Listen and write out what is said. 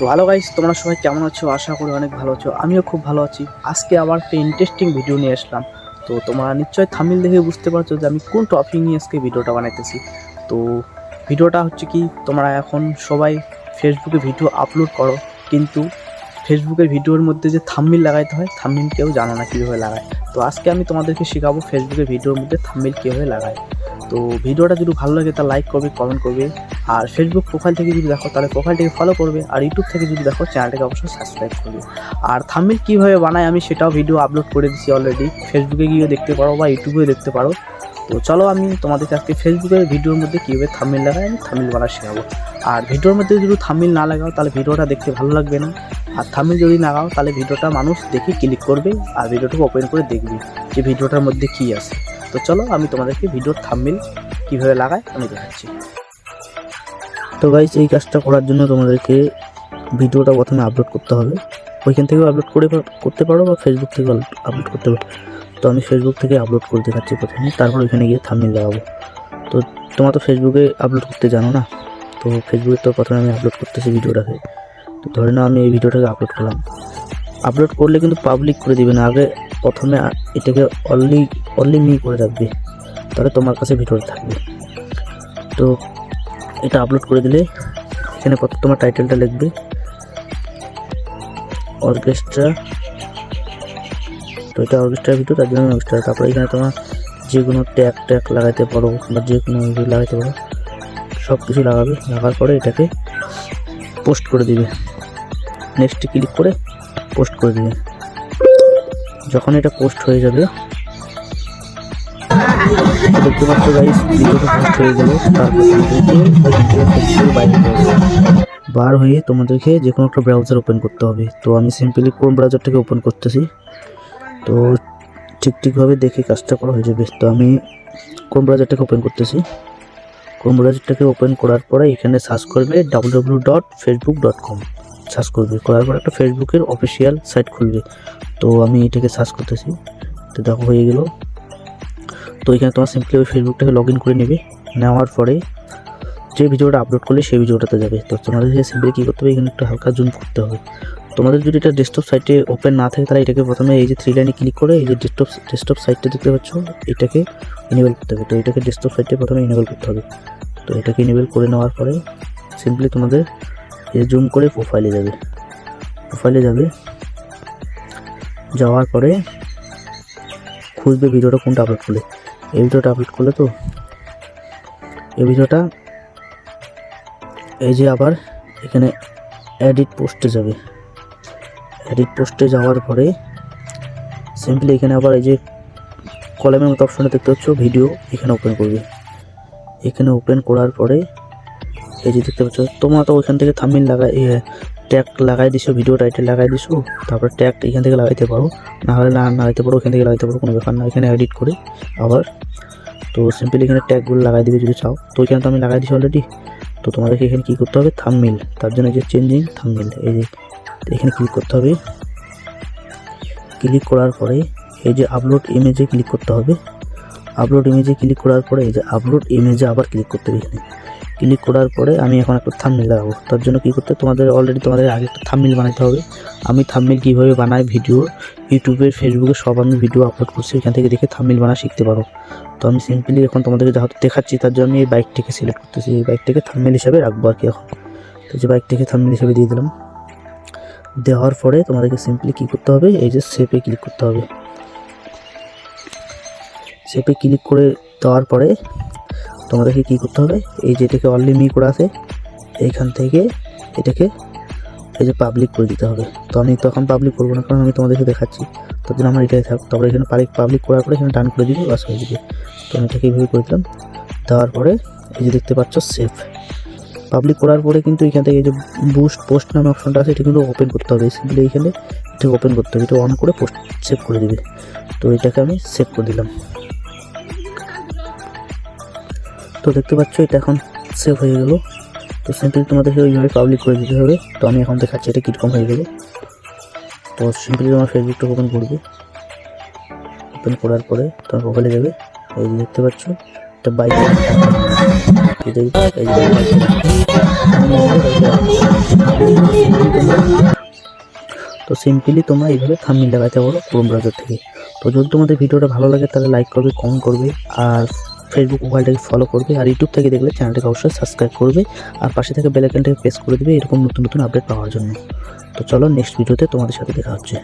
তো hello guys, তোমরা সবাই কেমন আছো? আশা করি অনেক ভালো আছো। আমিও খুব ভালো আছি। আজকে আবার একটা ইন্টারেস্টিং ভিডিও নিয়ে আসলাম। তো তোমরা নিশ্চয়ই থাম্বনেল দেখে বুঝতে পারছো যে আমি কোন টপিক নিয়ে আজকে ভিডিওটা বানাইতেছি। তো ভিডিওটা হচ্ছে কি, তোমরা এখন সবাই ফেসবুকে ভিডিও আপলোড করো, কিন্তু ফেসবুকের ভিডিওর মধ্যে যে থাম্বনেল লাগাইতে হয়, থাম্বনেল কেউ জানো না কীভাবে লাগায়। তো আজকে আমি তোমাদেরকে শেখাবো ফেসবুকের ভিডিওর মধ্যে থাম্বনেল কীভাবে লাগায়। তো ভিডিওটা যদি ভালো লাগে তা লাইক করবে, কমেন্ট করবে, আর ফেসবুক প্রোফাইল থেকে যদি দেখো তাহলে প্রোফাইলটাকে ফলো করবে, আর ইউটিউব থেকে যদি দেখো চ্যানেলটাকে অবশ্যই সাবস্ক্রাইব করবে। আর থাম্বনেল কীভাবে বানায় আমি সেটাও ভিডিও আপলোড করে দিচ্ছি অলরেডি, ফেসবুকে গিয়েও দেখতে পারো বা ইউটিউবেও দেখতে পারো। তো চলো আমি তোমাদেরকে আজকে ফেসবুকের ভিডিওর মধ্যে কীভাবে থাম্বনেল লাগাই আমি থাম্বনেল বানা শেখাবো। আর ভিডিওর মধ্যে যদি থাম্বনেল না লাগাও তাহলে ভিডিওটা দেখতে ভালো লাগবে না, আর থাম্বনেল যদি লাগাও তাহলে ভিডিওটা মানুষ দেখে ক্লিক করবে আর ভিডিওটাকে ওপেন করে দেখবে যে ভিডিওটার মধ্যে কী আছে। তো চলো আমি তোমাদেরকে ভিডিওর থাম্বনেল কীভাবে লাগায় আমি দেখাচ্ছি। তো গাইস, এই কাজটা করার জন্য তোমাদেরকে ভিডিওটা প্রথমে আপলোড করতে হবে। ওইখান থেকেও আপলোড করতে পারো বা ফেসবুক থেকে আপলোড করতে পারো। তো আমি ফেসবুক থেকে আপলোড করে দেখাচ্ছি প্রথমে, তারপর ওইখানে গিয়ে থাম্বনেল লাগাবো। তো তোমরা তো ফেসবুকে আপলোড করতে জানো না, তো ফেসবুকে তো প্রথমে আমি আপলোড করতেছি ভিডিওটাকে। তো ধরে নাও আমি এই ভিডিওটাকে আপলোড করলাম। আপলোড করলে কিন্তু পাবলিক করে দিবে না, আগে প্রথমে এটাকে অনলি মি করে রাখবে, তাহলে তোমার কাছে ভিডিওটা থাকবে। তো এটা আপলোড করে দিলে এখানে তোমার টাইটেলটা লিখবে অর্কেস্ট্রা। তো এটা অর্কেস্ট্রার ভিডিও, তার জন্য অর্কেস্ট্রা। তারপরে এখানে তোমার যে কোনো ট্যাগ লাগাইতে পারো বা যে কোনো লাগাইতে পারো, সব কিছু লাগাবে। লাগার পরে এটাকে পোস্ট করে দিবে, নেক্সটে ক্লিক করে পোস্ট করে দিবে। যখন এটা পোস্ট হয়ে যাবে, দেখতে পাচ্ছ গাইস ভিডিওটা পোস্ট হয়ে গেল। তারপর বার হয়ে তোমাদেরকে যে কোনো একটা ব্রাউজার ওপেন করতে হবে। তো আমি সিম্পলি ক্রোম ব্রাউজারটাকে ওপেন করতেছি। তো ঠিকভাবে দেখে কাজটা করা হয়ে যাবে। তো আমি ক্রোম ব্রাউজারটাকে ওপেন করতেছি। ক্রোম ব্রাউজারটাকে ওপেন করার পরে এখানে সার্চ করবে www.facebook.com সার্চ করবে। করার পর একটা ফেসবুকের অফিসিয়াল সাইট খুলবে। তো আমি এটাকে সার্চ করতেছি। তো দেখো হয়ে গেল। তো এখানে তোমার সিম্পলি ওই ফেসবুকটাকে লগ ইন করে নেবে। নেওয়ার পরে যে ভিডিওটা আপলোড করলে সেই ভিডিওটাতে যাবে। তো তোমাদেরকে সিম্পলি কী করতে হবে, এখানে একটু হালকা জুম করতে হবে। তোমাদের যদি এটা ডেস্কটপ সাইটে ওপেন না থাকে তাহলে এটাকে প্রথমে এই যে 3 লাইনে ক্লিক করে এই যে ডেস্কটপ সাইটটা দেখতে পাচ্ছ, এটাকে ইনেবল করতে হবে। তো এটাকে ডেস্কটপ সাইটে প্রথমে ইনেবল করতে হবে। তো এটাকে ইনেবল করে নেওয়ার পরে সিম্পলি তোমাদের এই জুম করে প্রোফাইলে যাবে। যাওয়ার পরে খুঁজবে ভিডিওটা কোনটা আপলোড করলে। এই ভিডিওটা আপলোড করলে, তো এই ভিডিওটা এই যে আবার এখানে এডিট পোস্টে যাবে। এডিট পোস্টে যাওয়ার পরে সিম্পলি এখানে আবার এই যে কলামের মতো অপশনটা দেখতে পাচ্ছ ভিডিও, এখানে ওপেন করবে। এখানে ওপেন করার পরে এই যে দেখতে পাচ্ছ, তোমরা তো ওইখান থেকে থাম্বনেল ট্যাগ লাগাই দিছো, ভিডিও টাইটেল লাগাই দিছো, তারপর ট্যাগ এখান থেকে লাগাইতে পারো, না হলে না লাগাইতে পারো, ওখান থেকে লাগাইতে পারো, কোনো ব্যাপার না। এখানে এডিট করে আবার তো সিম্পলি এখানে ট্যাগগুলো লাগাই দিবে যদি চাও। তো এখানে তো আমি লাগাই দিচ্ছি অলরেডি। তো তোমাদেরকে এখানে কী করতে হবে, থাম্বনেল, তার জন্য যে চেঞ্জিং থাম্বনেল এই যে এখানে ক্লিক করতে হবে। ক্লিক করার পরে এই যে আপলোড ইমেজে ক্লিক করতে হবে। আপলোড ইমেজে ক্লিক করার পরে এই যে আপলোড ইমেজে আবার ক্লিক করতে হবে। এখানে ক্লিক করার পরে আমি এখন একটা থাম্বনেল লাগাবো। তার জন্য কী করতে, তোমাদের আগে একটা থাম্বনেল বানাতে হবে। আমি থাম্বনেল কীভাবে বানাই ভিডিও ইউটিউবে ফেসবুকে সব আমি ভিডিও আপলোড করছি, এখান থেকে দেখে থাম্বনেল বানা শিখতে পারো। তো আমি সিম্পলি এখন তোমাদেরকে যা দেখাচ্ছি তার জন্য আমি এই বাইকটিকে সিলেক্ট করতেছি। এই বাইকটিকে থাম্বনেল হিসাবে রাখবো আর কি। এখন তো যে বাইকটিকে থাম্বনেল হিসাবে দিয়ে দিলাম। দেওয়ার পরে তোমাদেরকে সিম্পলি কী করতে হবে, এই যে সেভে ক্লিক করতে হবে। সেভে ক্লিক করে দেওয়ার পরে তোমাদেরকে কী করতে হবে, এই যে এটাকে অনলি মি করা আছে, এইখান থেকে এটাকে এই যে পাবলিক করে দিতে হবে। তো আমি তো এখন পাবলিক করবো না, কারণ আমি তোমাদেরকে দেখাচ্ছি, তার জন্য আমার এটাই থাক। তারপরে এখানে পাবলিক করার পরে এখানে ডান করে দিবি, বাস হয়ে যাবে। তো আমি এটাকে এইভাবে করে দিলাম। দেওয়ার পরে এই যে দেখতে পাচ্ছ সেভ। পাবলিক করার পরে কিন্তু এখান থেকে এই যে বুস্ট পোস্ট নামে অপশনটা আছে, এটা কিন্তু ওপেন করতে হবে। সিম্পলি এইখানে এটা ওপেন করতে হবে, এটা অন করে পোস্ট সেভ করে দিবে। তো এটাকে আমি সেভ করে দিলাম। তো দেখতে পাচ্ছ এটা এখন সেভ হয়ে গেল। তো সিম্পলি তোমাদেরকে ওইভাবে পাবলিক করে দিতে হবে। তো আমি এখন দেখাচ্ছি এটা কীরকম হয়ে গেল। তো সিম্পলি তোমার ফেসবুকটা ওপেন করবে। ওপেন করার পরে তোমার প্রোফাইলে যাবে। এই যে দেখতে পাচ্ছ একটা বাইক, এই যে তো সিম্পলি তোমরা এইভাবে থাম্বনেল লাগাতে পারো ক্রোম ব্রাউজার থেকে। তো যদি তোমাদের ভিডিওটা ভালো লাগে তাহলে লাইক করবে, কমেন্ট করবে, আর ফেসবুক প্রোফাইলটাকে ফলো করবে, আর ইউটিউব থেকে দেখলে চ্যানেলটাকে অবশ্যই সাবস্ক্রাইব করবে, আর পাশে থেকে বেল আইকনটাকে প্রেস করে দেবে এরকম নতুন নতুন আপডেট পাওয়ার জন্য। তো চলো নেক্সট ভিডিওতে তোমাদের সাথে দেখা হচ্ছে।